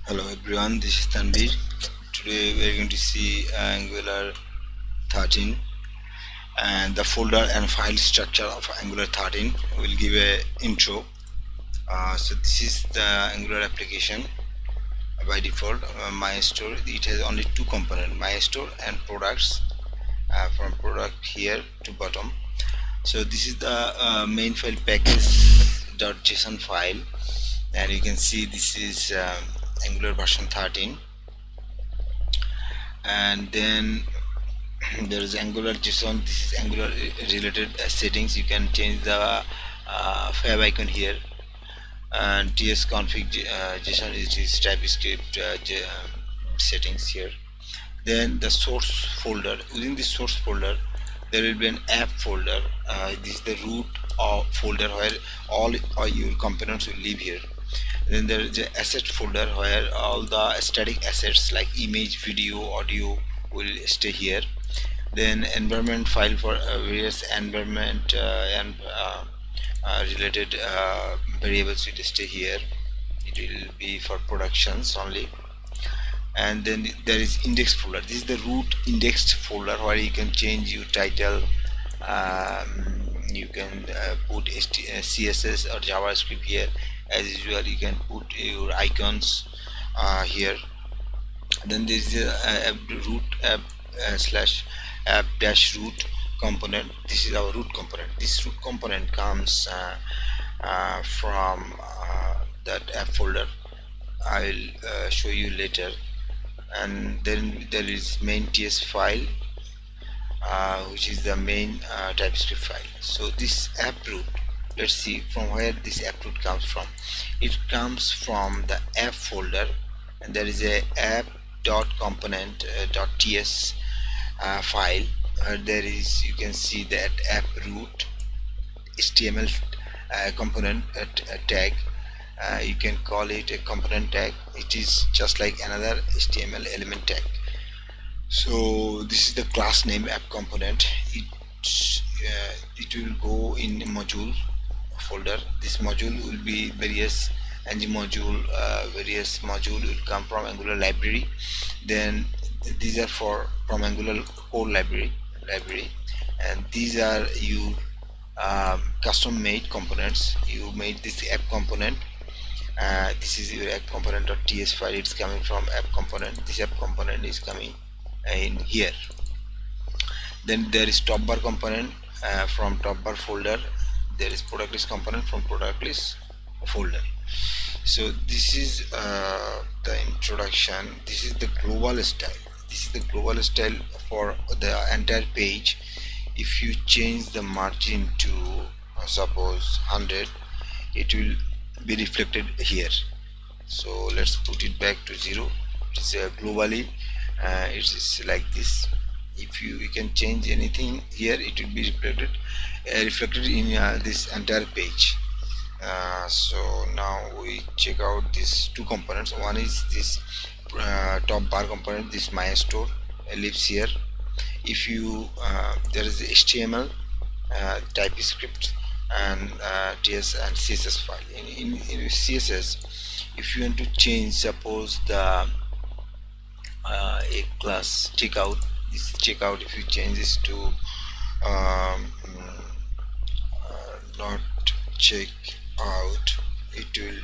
Hello everyone, this is Tanvir. Today we are going to see Angular 13 and the folder and file structure of Angular 13. We'll give a intro. So this is the Angular application by default. MyStore. It has only two components: MyStore and products. From product here to bottom. So this is the main file package.json file, and you can see this is Angular version 13. And then there is Angular JSON. This is Angular related settings. You can change the fab icon here, and ts config JSON is TypeScript settings here. Then the source folder. Within this source folder there will be an app folder. This is the root of folder where all your components will live here. Then there is a asset folder where all the static assets like image, video, audio will stay here. Then environment file for various environment related variables will stay here. It will be for productions only. And then there is index folder. This is the root indexed folder where you can change your title. You can put CSS or JavaScript here. As usual, you can put your icons here. Then there is a root app slash app dash root component. This is our root component. This root component comes from that app folder. I will show you later. And then there is main ts file, which is the main TypeScript file. So this app root, let's see from where this app root comes from. It comes from the app folder, and there is a app.component.ts file. There is, you can see that app root HTML component tag. You can call it a component tag. It is just like another HTML element tag. So this is the class name app component. It will go in module folder. This module will be various ng module. Various module will come from Angular library. Then these are from Angular core library, and these are your custom made components. You made this app component. This is your app component.ts file. It's coming from app component. This app component is coming in here. Then there is top bar component from top bar folder. There is product list component from product list folder. So this is the introduction. This is the global style. This is the global style for the entire page. If you change the margin to suppose 100, it will be reflected here. So let's put it back to 0. It's globally it is like this. If you can change anything here, it will be reflected in this entire page. So now we check out these two components. One is this top bar component. This MyStore lives here. If you there is HTML, TypeScript, and TS and CSS file. In CSS, if you want to change, suppose the a class checkout, this checkout, if you change this to not check out, it will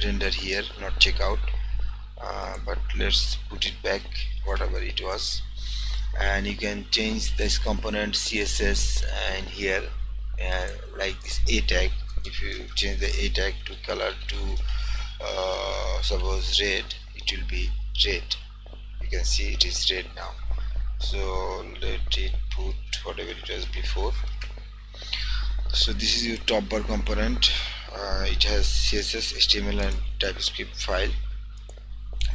render here not checkout. But let's put it back whatever it was, and you can change this component CSS and here like this a tag. If you change the a tag to color to suppose red, it will be red. You can see it is red now. So let it put whatever it was before. So this is your top bar component. It has CSS, HTML, and TypeScript file.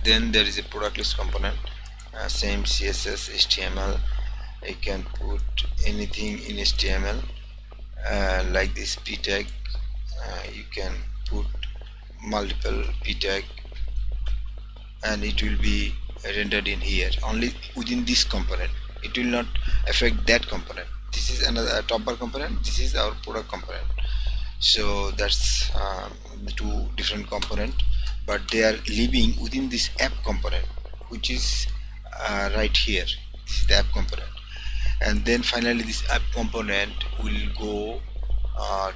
Then there is a product list component, same CSS, HTML. You can put anything in HTML, like this p tag. You can put multiple p tag, and it will be rendered in here only within this component. It will not affect that component. This is another top bar component. This is our product component. So that's the two different component. but they are living within this app component, which is right here. This is the app component. And then finally this app component will go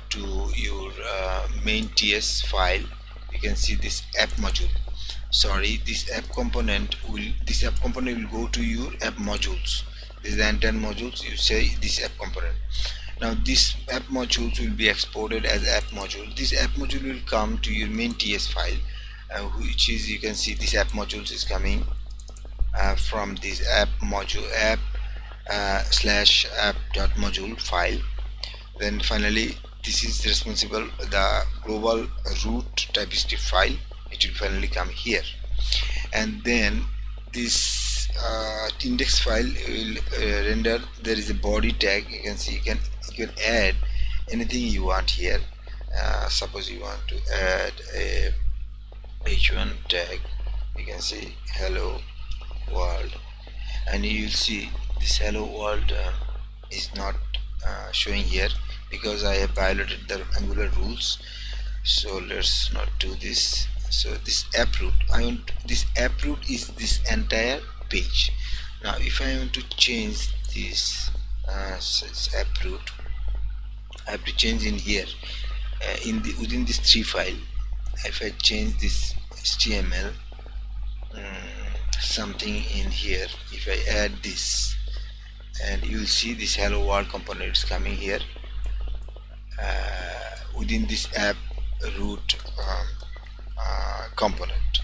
to your main TS file. You can see this app module. Sorry, this app component will go to your app modules. This is the entire modules. You say this app component. Now this app modules will be exported as app module. This app module will come to your main TS file, which is, you can see this app modules is coming from this app module app slash app.module file. Then finally this is responsible the global root type-script file. It will finally come here, and then this index file will render. There is a body tag. You can see you can add anything you want here. Suppose you want to add a h1 tag. You can see hello world, and you will see this hello world is not showing here because I have violated the Angular rules. So let's not do this. So this app root, this app root is this entire page. Now if I want to change this app root, I have to change in here within this tree file. If I change this HTML something in here, if I add this, and you will see this hello world component is coming here within this app root component.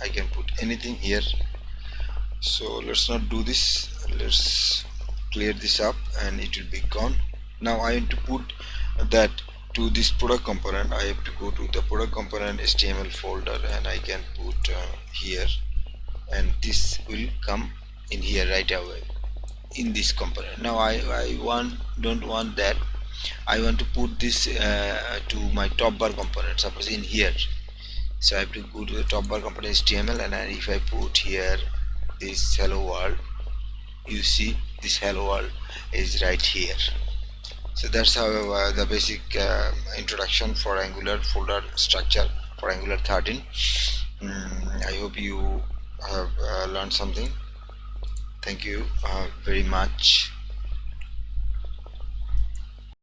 I can put anything here. So let's not do this. Let's clear this up and it will be gone. Now I want to put that to this product component. I have to go to the product component HTML folder, and I can put here, and this will come in here right away in this component. Now I don't want that. I want to put this to my top bar component, suppose in here. So I have to go to the top bar component HTML, and if I put here this hello world, you see this hello world is right here. So that's how the basic introduction for Angular folder structure for Angular 13. I hope you have learned something. Thank you very much.